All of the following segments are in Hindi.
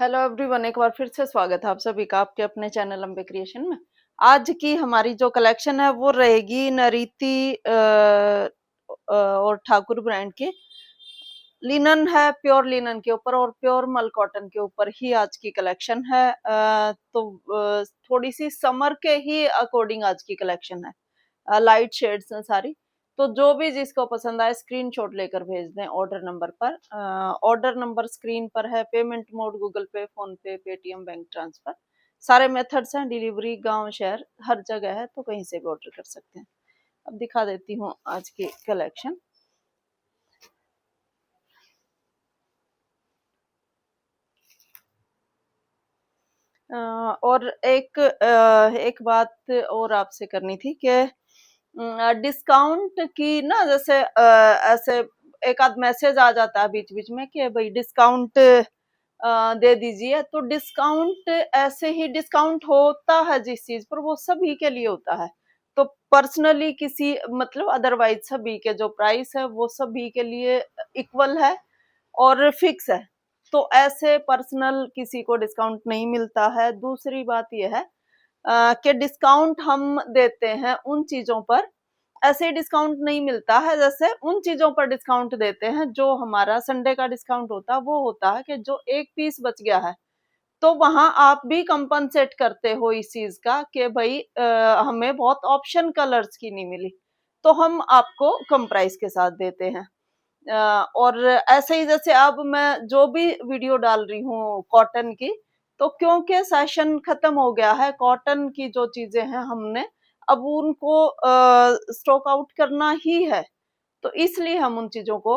हेलो एवरीवन, एक बार फिर से स्वागत है आप सभी का आपके अपने चैनल अम्बे क्रिएशन में। आज की हमारी जो कलेक्शन है वो रहेगी नरीति और ठाकुर ब्रांड की। लिनन है, प्योर लिनन के ऊपर और प्योर मल कॉटन के ऊपर ही आज की कलेक्शन है। थोड़ी सी समर के ही अकॉर्डिंग आज की कलेक्शन है। लाइट शेड्स हैं सारी। तो जो भी जिसको पसंद आए स्क्रीनशॉट लेकर भेज दें ऑर्डर नंबर पर। ऑर्डर नंबर स्क्रीन पर है। पेमेंट मोड गूगल पे, फोन पे, पेटीएम, बैंक ट्रांसफर सारे मेथड्स हैं। डिलीवरी गांव शहर हर जगह है, तो कहीं से भी ऑर्डर कर सकते हैं। अब दिखा देती हूँ आज की कलेक्शन। और एक बात और आपसे करनी थी कि डिस्काउंट की ना, जैसे ऐसे एक आध मैसेज आ जाता है बीच बीच में कि भाई डिस्काउंट दे दीजिए। तो डिस्काउंट ऐसे ही डिस्काउंट होता है जिस चीज पर, वो सभी के लिए होता है। तो पर्सनली किसी मतलब अदरवाइज सभी के जो प्राइस है वो सभी के लिए इक्वल है और फिक्स है। तो ऐसे पर्सनल किसी को डिस्काउंट नहीं मिलता है। दूसरी बात यह है कि डिस्काउंट हम देते हैं उन चीजों पर, ऐसे डिस्काउंट नहीं मिलता है। जैसे उन चीजों पर डिस्काउंट देते हैं जो हमारा संडे का डिस्काउंट होता है, वो होता है कि जो एक पीस बच गया है तो वहां आप भी कंपनसेट करते हो इस चीज का कि भाई हमें बहुत ऑप्शन कलर्स की नहीं मिली, तो हम आपको कम प्राइस के साथ देते हैं। और ऐसे ही जैसे अब मैं जो भी वीडियो डाल रही हूँ कॉटन की, तो क्योंकि सेशन खत्म हो गया है, कॉटन की जो चीजें हैं हमने अब उनको स्टॉक आउट करना ही है, तो इसलिए हम उन चीजों को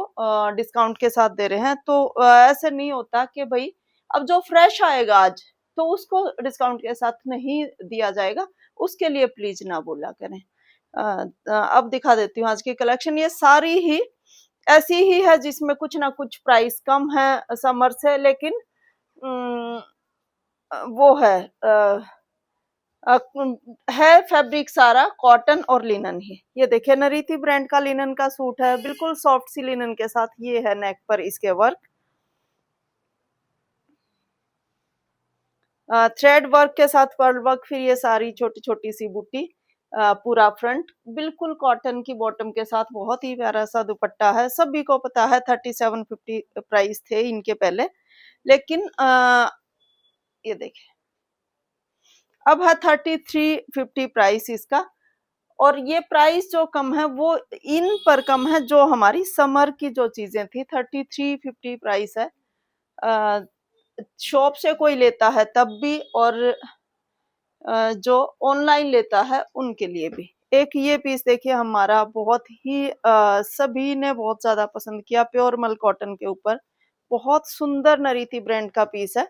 डिस्काउंट के साथ दे रहे हैं। तो ऐसे नहीं होता कि भाई अब जो फ्रेश आएगा आज तो उसको डिस्काउंट के साथ नहीं दिया जाएगा, उसके लिए प्लीज ना बोला करें। अब दिखा देती हूँ आज की कलेक्शन। ये सारी ही ऐसी ही है जिसमें कुछ ना कुछ प्राइस कम है समर से, लेकिन वो है फैब्रिक सारा कॉटन और लिनन ही। ये देखिए नरीति ब्रांड का लिनन का सूट है, बिल्कुल सॉफ्ट सी लिनन के साथ। ये है नेक पर इसके वर्क, थ्रेड वर्क के साथ पर्ल वर्क। फिर ये सारी छोटी छोटी सी बूटी, पूरा फ्रंट बिल्कुल कॉटन की बॉटम के साथ। बहुत ही प्यारा सा दुपट्टा है। सभी को पता है 3750 प्राइस थे इनके पहले, लेकिन ये देखिए अब है 3350 प्राइस इसका। और ये प्राइस जो कम है वो इन पर कम है, जो हमारी समर की जो चीजें थी 3350 प्राइस है। शॉप से कोई लेता है तब भी, और जो ऑनलाइन लेता है उनके लिए भी। एक ये पीस देखिए हमारा बहुत ही सभी ने बहुत ज्यादा पसंद किया, प्योर मल कॉटन के ऊपर। बहुत सुंदर नरीति ब्रांड का पीस है।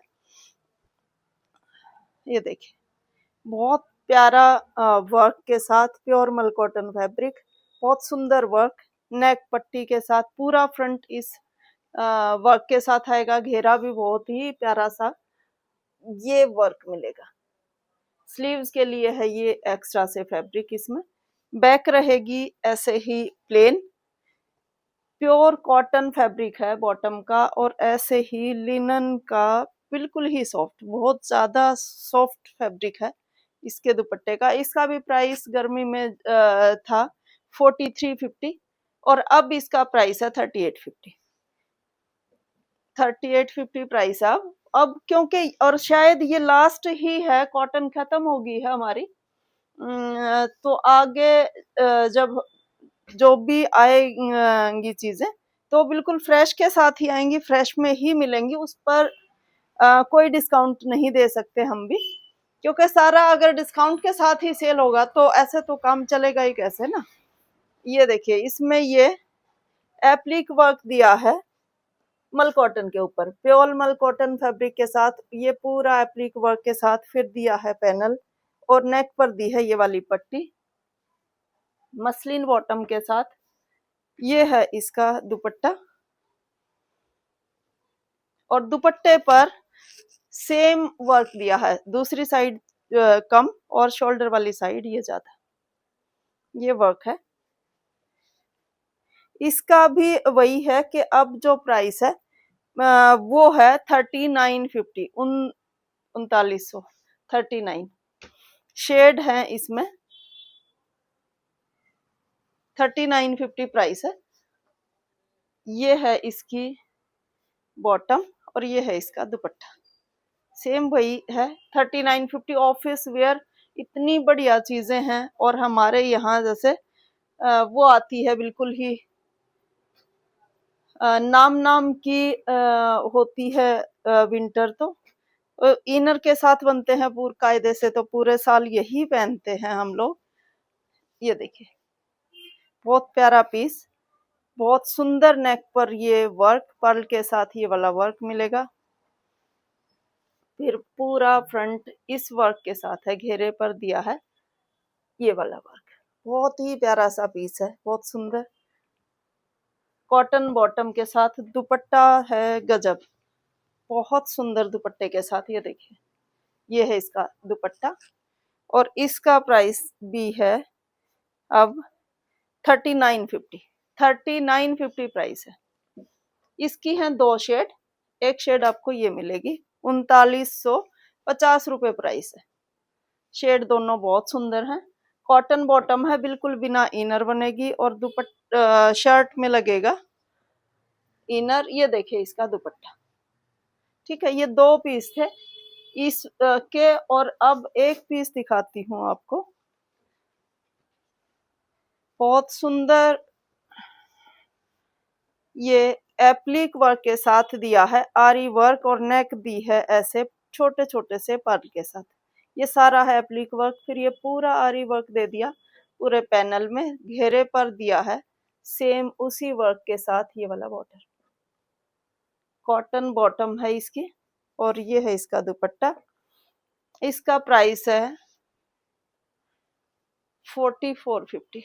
ये देखिए बहुत प्यारा वर्क के साथ, प्योर मल कॉटन फैब्रिक, बहुत सुंदर वर्क। नेक पट्टी के साथ पूरा फ्रंट इस वर्क के साथ आएगा। घेरा भी बहुत ही प्यारा सा ये वर्क मिलेगा। स्लीव्स के लिए है ये एक्स्ट्रा से फैब्रिक इसमें। बैक रहेगी ऐसे ही प्लेन। प्योर कॉटन फैब्रिक है बॉटम का, और ऐसे ही लिनन का बिल्कुल ही सॉफ्ट, बहुत ज्यादा सॉफ्ट फैब्रिक है इसके दुपट्टे का। इसका भी प्राइस गर्मी में था 4350, और अब इसका प्राइस है 3850। 3850 प्राइस है अब क्योंकि, और शायद ये लास्ट ही है, कॉटन खत्म होगी है हमारी। तो आगे जब जो भी आएंगी चीजें तो बिल्कुल फ्रेश के साथ ही आएंगी, फ्रेश में ही मिलेंगी। उस पर कोई डिस्काउंट नहीं दे सकते हम भी, क्योंकि सारा अगर डिस्काउंट के साथ ही सेल होगा तो ऐसे तो काम चलेगा ही कैसे ना। ये देखिए इसमें ये एप्लिक वर्क दिया है मल कॉटन के ऊपर, प्योर मल कॉटन फैब्रिक के साथ ये पूरा एप्लिक वर्क के साथ। फिर दिया है पैनल, और नेक पर दी है ये वाली पट्टी मसलिन बॉटम के साथ। ये है इसका दुपट्टा, और दुपट्टे पर सेम वर्क दिया है। दूसरी साइड कम और शोल्डर वाली साइड ये ज्यादा, ये वर्क है। इसका भी वही है कि अब जो प्राइस है वो है 3950, 3900, 39 शेड है इसमें, 3950 प्राइस है। ये है इसकी बॉटम और ये है इसका दुपट्टा, सेम वही है 3950। ऑफिस वेयर इतनी बढ़िया चीजें हैं, और हमारे यहाँ जैसे वो आती है बिल्कुल ही नाम नाम की होती है विंटर, तो इनर के साथ बनते हैं पूरे कायदे से, तो पूरे साल यही पहनते हैं हम लोग। ये देखिए बहुत प्यारा पीस, बहुत सुंदर नेक पर ये वर्क, पर्ल के साथ ये वाला वर्क मिलेगा। फिर पूरा फ्रंट इस वर्क के साथ है, घेरे पर दिया है ये वाला वर्क। बहुत ही प्यारा सा पीस है, बहुत सुंदर। कॉटन बॉटम के साथ दुपट्टा है गजब, बहुत सुंदर दुपट्टे के साथ। ये देखिए ये है इसका दुपट्टा, और इसका प्राइस भी है अब 3950, 3950 प्राइस है। इसकी है 2 शेड, एक शेड आपको ये मिलेगी 3950 रुपये प्राइस है। शेड दोनों बहुत सुंदर हैं। कॉटन बॉटम है, बिल्कुल बिना इनर बनेगी, और शर्ट में लगेगा इनर। ये देखिए इसका दुपट्टा, ठीक है। ये 2 पीस थे इस के, और अब एक पीस दिखाती हूँ आपको, बहुत सुंदर। ये एप्लिक वर्क के साथ दिया है, आरी वर्क, और नेक दी है ऐसे छोटे छोटे से पर्ल के साथ। ये सारा है एप्लिक वर्क। फिर ये पूरा आरी वर्क दे दिया पूरे पैनल में, घेरे पर दिया है सेम उसी वर्क के साथ ये वाला बॉर्डर। कॉटन बॉटम है इसकी, और ये है इसका दुपट्टा। इसका प्राइस है 4450।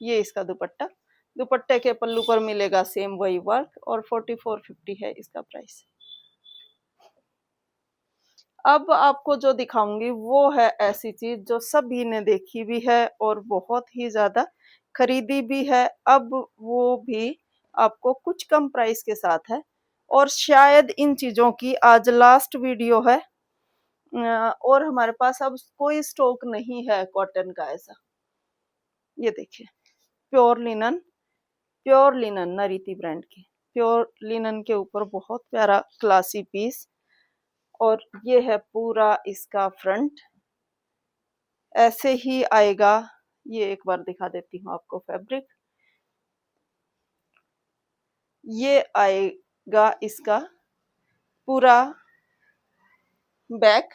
ये इसका दुपट्टा, दुपट्टे के पल्लू पर मिलेगा सेम वही वर्क, और 4450 है इसका प्राइस। अब आपको जो दिखाऊंगी वो है ऐसी चीज जो सभी ने देखी भी है और बहुत ही ज्यादा खरीदी भी है। अब वो भी आपको कुछ कम प्राइस के साथ है, और शायद इन चीजों की आज लास्ट वीडियो है, और हमारे पास अब कोई स्टॉक नहीं है कॉटन का ऐसा। ये देखिए प्योर लिनन, प्योर लिनन नरीति ब्रांड की प्योर लिनन के ऊपर बहुत प्यारा क्लासी पीस, और ये है पूरा इसका फ्रंट, ऐसे ही आएगा। ये एक बार दिखा देती हूँ आपको फैब्रिक। ये आएगा इसका पूरा बैक,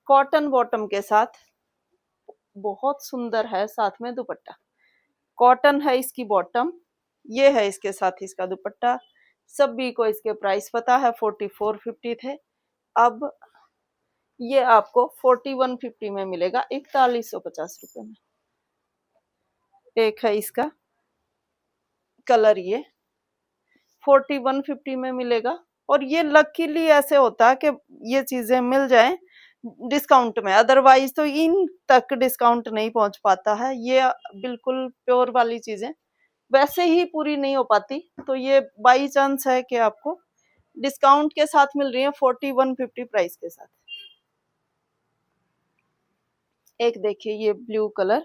कॉटन बॉटम के साथ, बहुत सुंदर है। साथ में दुपट्टा, कॉटन है इसकी बॉटम, ये है इसके साथ इसका दुपट्टा। सभी को इसके प्राइस पता है, 4450 थे, अब ये आपको 4150 में मिलेगा, 4150 रुपये में। एक है इसका कलर, ये 4150 में मिलेगा। और ये लकीली ऐसे होता है कि ये चीजें मिल जाएं डिस्काउंट में, अदरवाइज तो इन तक डिस्काउंट नहीं पहुंच पाता है। ये बिल्कुल प्योर वाली चीजें वैसे ही पूरी नहीं हो पाती, तो ये बाई चांस है कि आपको डिस्काउंट के साथ मिल रही है 4150 प्राइस के साथ। एक देखिए ये ब्लू कलर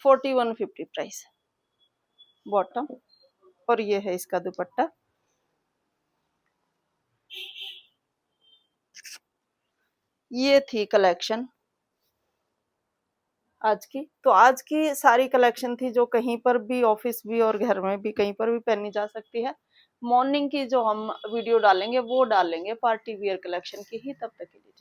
4150 प्राइस बॉटम, और ये है इसका दुपट्टा। ये थी कलेक्शन आज की। तो आज की सारी कलेक्शन थी जो कहीं पर भी, ऑफिस भी और घर में भी, कहीं पर भी पहनी जा सकती है। मॉर्निंग की जो हम वीडियो डालेंगे वो डालेंगे पार्टी वियर कलेक्शन की ही। तब तक के लिए